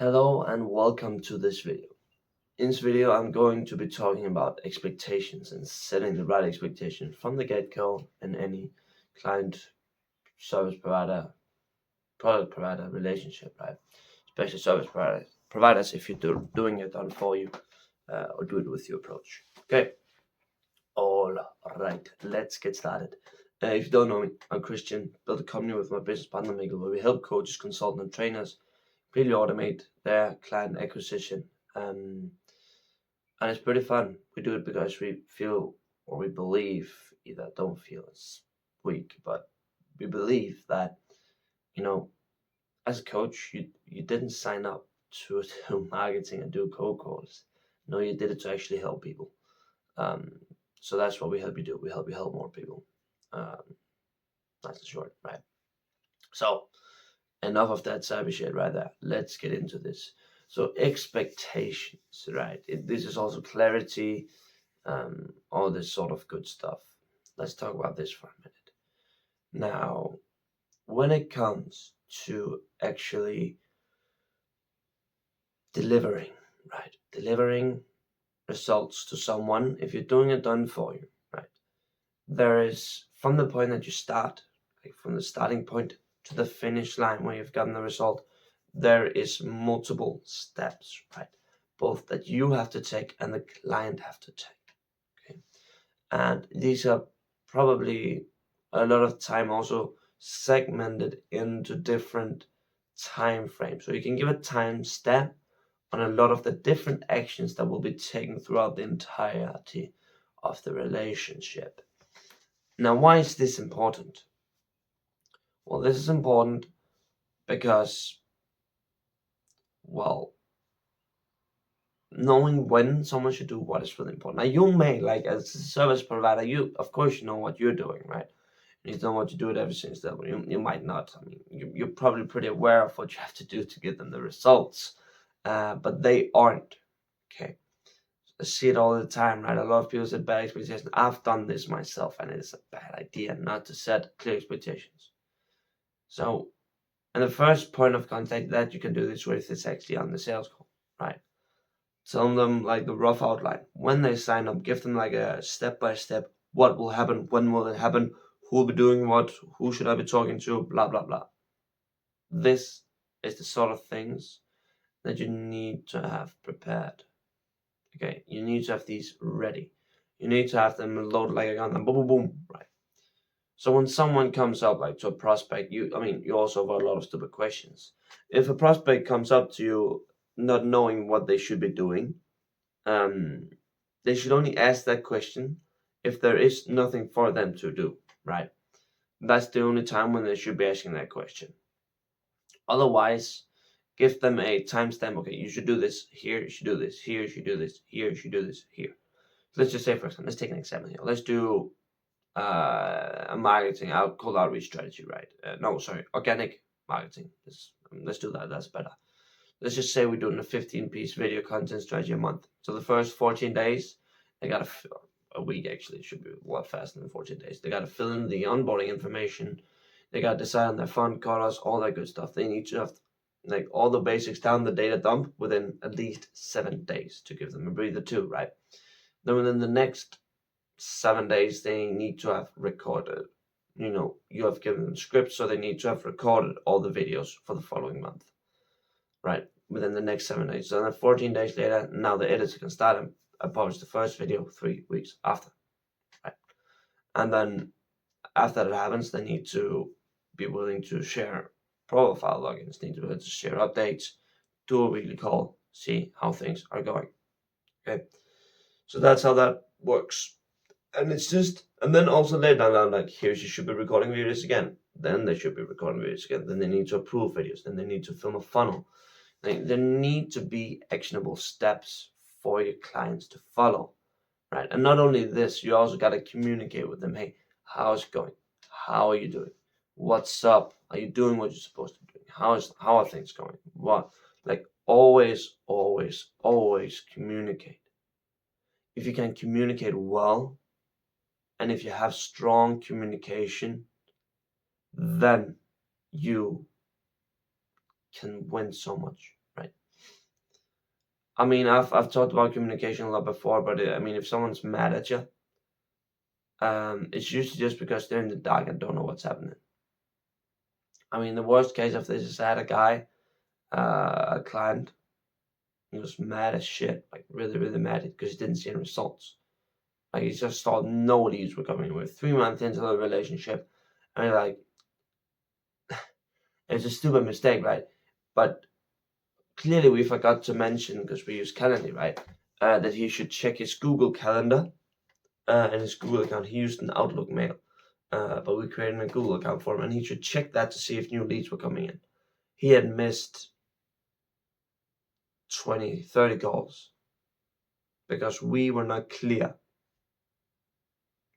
Hello and welcome to this video. In this video, I'm going to be talking about expectations and setting the right expectation from the get-go in any client, service provider, product provider relationship, right? Especially providers if you're doing it done for you or do it with your approach. Okay, all right, let's get started. If you don't know me, I'm Christian, built a company with my business partner Mikkel where we help coaches, consultants, and trainers really automate their client acquisition. Um, and it's pretty fun. We do it because we feel or we believe, either don't feel it's weak, but we believe that, you know, as a coach, you didn't sign up to do marketing and do cold calls. No, you did it to actually help people. Um, so that's what we help you do. We help you help more people. Um, nice and short, right? So enough of that savvy shit right there. Let's get into this. So expectations, right? This is also clarity, all this sort of good stuff. Let's talk about this for a minute. Now, when it comes to actually delivering, right? Delivering results to someone, if you're doing it done for you, right? There is from the point that you start, like from the starting point to the finish line where you've gotten the result, there is multiple steps, right? Both that you have to take and the client have to take. Okay. And these are probably a lot of time also segmented into different time frames. So you can give a time stamp on a lot of the different actions that will be taken throughout the entirety of the relationship. Now, why is this important? Well, this is important because, well, knowing when someone should do what is really important. Now, you may, like, as a service provider, of course, you know what you're doing, right? You don't want to do it every single step. You might not. I mean, you're probably pretty aware of what you have to do to get them the results, but they aren't. Okay. I see it all the time, right? A lot of people set bad expectations. I've done this myself, and it's a bad idea not to set clear expectations. So, and the first point of contact that you can do this with is actually on the sales call, right? Tell them like the rough outline. When they sign up, give them like a step by step. What will happen? When will it happen? Who will be doing what? Who should I be talking to? Blah, blah, blah. This is the sort of things that you need to have prepared. Okay, you need to have these ready. You need to have them loaded like a gun and boom, boom, boom, right? So when someone comes up like to a prospect, you also have a lot of stupid questions. If a prospect comes up to you not knowing what they should be doing, um, they should only ask that question if there is nothing for them to do, right? That's the only time when they should be asking that question. Otherwise, give them a timestamp. Okay, you should do this here, you should do this here, you should do this here, you should do this here. So let's just say, for example, let's take an example here. Let's do a marketing cold outreach strategy, right? No, sorry, organic marketing. Let's do that. That's better. Let's just say we're doing a 15-piece video content strategy a month. So the first 14 days, they got a week actually. It should be a lot faster than 14 days. They got to fill in the onboarding information. They got to decide on their font colors, all that good stuff. They need to have like all the basics down the data dump within at least 7 days to give them a breather too, right? Then within the next 7 days, they need to have recorded. You have given them scripts, so they need to have recorded all the videos for the following month, right? Within the next 7 days. So then 14 days later, now the editor can start and publish the first video 3 weeks after, right? And then after that happens, they need to be willing to share profile logins, need to be able to share updates, do a weekly call, see how things are going. Okay, so that's how that works. And it's just, and then also later down, like, here you should be recording videos again. Then they should be recording videos again. Then they need to approve videos. Then they need to film a funnel. There need to be actionable steps for your clients to follow, right? And not only this, you also got to communicate with them. Hey, how's it going? How are you doing? What's up? Are you doing what you're supposed to be doing? How are things going? What? Like, always, always, always communicate. If you can communicate well, and if you have strong communication, then you can win so much, right? I mean, I've talked about communication a lot before, but I mean, if someone's mad at you, it's usually just because they're in the dark and don't know what's happening. I mean, the worst case of this is I had a guy, a client, he was mad as shit, like really, really mad because he didn't see any results. Like he just thought no leads were coming. We're 3 months into the relationship, and you're like, it's a stupid mistake, right? But clearly we forgot to mention, because we use Calendly, right? That he should check his Google Calendar and his Google account. He used an Outlook mail, but we created a Google account for him, and he should check that to see if new leads were coming in. He had missed 20, 30 calls because we were not clear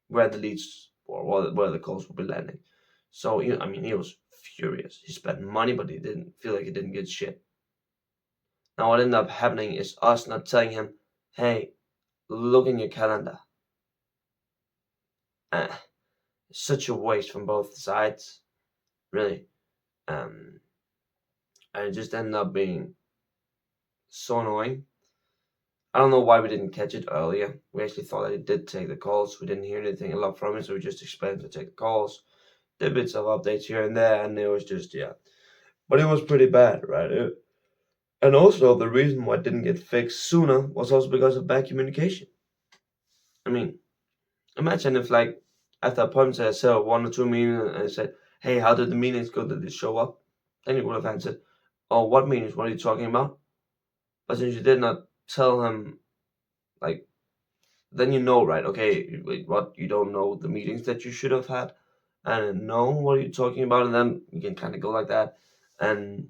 where the leads or where the calls would be landing. So, I mean, he was furious. He spent money, but he didn't feel like he didn't get shit. Now, what ended up happening is us not telling him, hey, look in your calendar. Such a waste from both sides, really. And it just ended up being so annoying. I don't know why we didn't catch it earlier. We actually thought that he did take the calls. We didn't hear anything a lot from him, so we just explained to take the calls. Did bits of updates here and there, and it was just, yeah. But it was pretty bad, right? And also, the reason why it didn't get fixed sooner was also because of bad communication. I mean, imagine if, like, after a appointment, I set up 1 or 2 meetings and I said, hey, how did the meetings go? Did they show up? Then he would have answered, oh, what meetings? What are you talking about? But since you did not tell him, like, then you know, right? Okay, what, you don't know the meetings that you should have had, and know what are you talking about, and then you can kind of go like that. And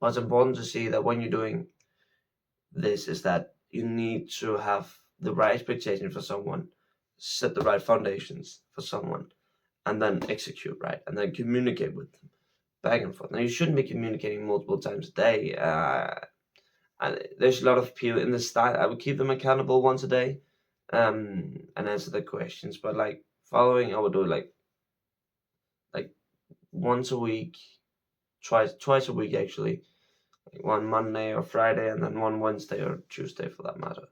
what's important to see that when you're doing this is that you need to have the right expectation for someone, set the right foundations for someone, and then execute right, and then communicate with them back and forth. Now you shouldn't be communicating multiple times a day. And there's a lot of people in the style. I would keep them accountable once a day, and answer the questions. But like following, I would do like once a week, twice a week actually, like one Monday or Friday, and then one Wednesday or Tuesday for that matter.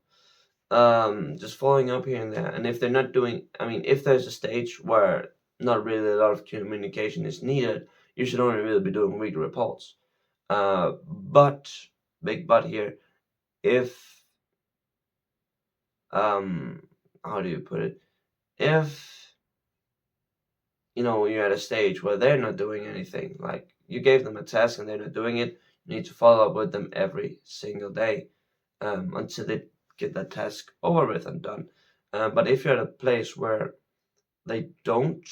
Just following up here and there. And if they're not doing, I mean, if there's a stage where not really a lot of communication is needed, you should only really be doing weekly reports. But big but here, if how do you put it? If you're at a stage where they're not doing anything, like you gave them a task and they're not doing it, you need to follow up with them every single day until they get that task over with and done. But if you're at a place where they don't,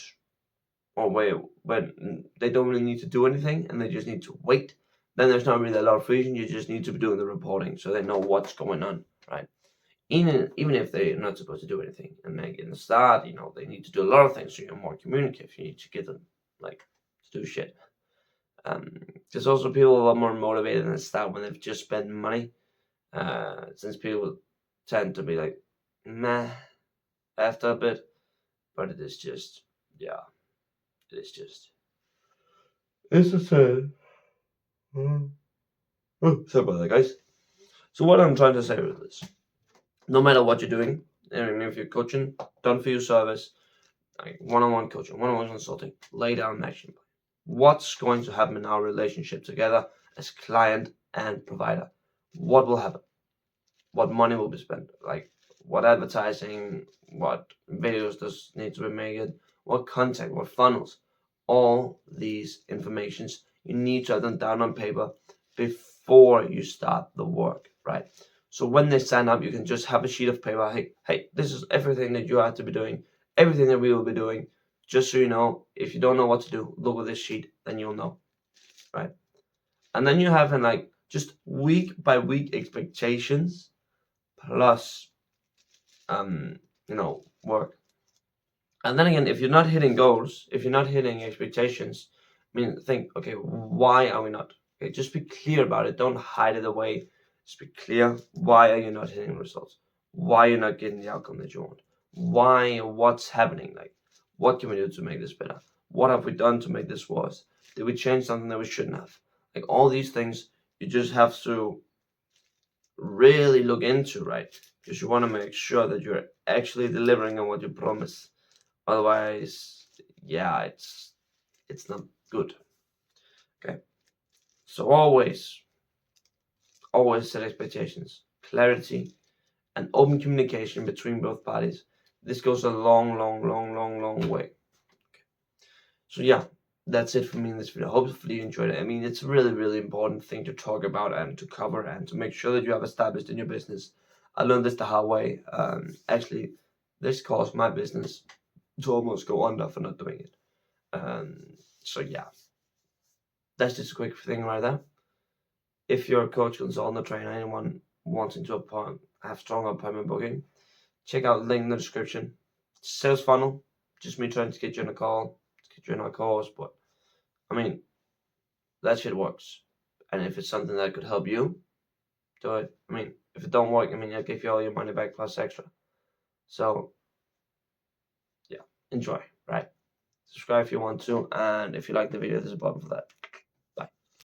or when they don't really need to do anything and they just need to wait, then there's not really a lot of reason. You just need to be doing the reporting so they know what's going on, right? Even if they're not supposed to do anything. And like in the start, they need to do a lot of things, so you're more communicative. You need to get them like to do shit. There's also people a lot more motivated in the start when they've just spent money. Since people tend to be like meh after a bit, but it is just, yeah, it is just, it's a sad. Oh, sorry about that, guys. So what I'm trying to say with this, no matter what you're doing, even if you're coaching, done for your service, like one-on-one coaching, one-on-one consulting, lay down an action plan. What's going to happen in our relationship together as client and provider? What will happen? What money will be spent? Like what advertising, what videos does need to be made, what content, what funnels, all these informations you need to have them down on paper before you start the work, right? So when they sign up, you can just have a sheet of paper. Hey, this is everything that you have to be doing, everything that we will be doing. Just so you know, if you don't know what to do, look at this sheet, then you'll know, right? And then you have like just week by week expectations plus work. And then again, if you're not hitting goals, if you're not hitting expectations, think, okay, why are we not? Okay, just be clear about it. Don't hide it away. Just be clear. Why are you not hitting results? Why you're not getting the outcome that you want? Why? What's happening? Like, what can we do to make this better? What have we done to make this worse? Did we change something that we shouldn't have? Like all these things, you just have to really look into, right? Because you want to make sure that you're actually delivering on what you promise. Otherwise, yeah, it's not good. Okay. So always set expectations, clarity, and open communication between both parties. This goes a long way. So yeah, that's it for me in this video. Hopefully you enjoyed it. I mean, it's a really important thing to talk about and to cover and to make sure that you have established in your business. I learned this the hard way. Actually, this caused my business to almost go under for not doing it. So yeah, that's just a quick thing right there. If you're a coach, consultant, or trainer, anyone wanting to have strong appointment booking, check out the link in the description. Sales funnel, just me trying to get you on a call, get you on our course, but I mean, that shit works. And if it's something that could help you, do it. I mean, if it don't work, I mean, I'll give you all your money back plus extra. So, yeah, enjoy, right? Subscribe if you want to, and if you like the video, there's a button for that.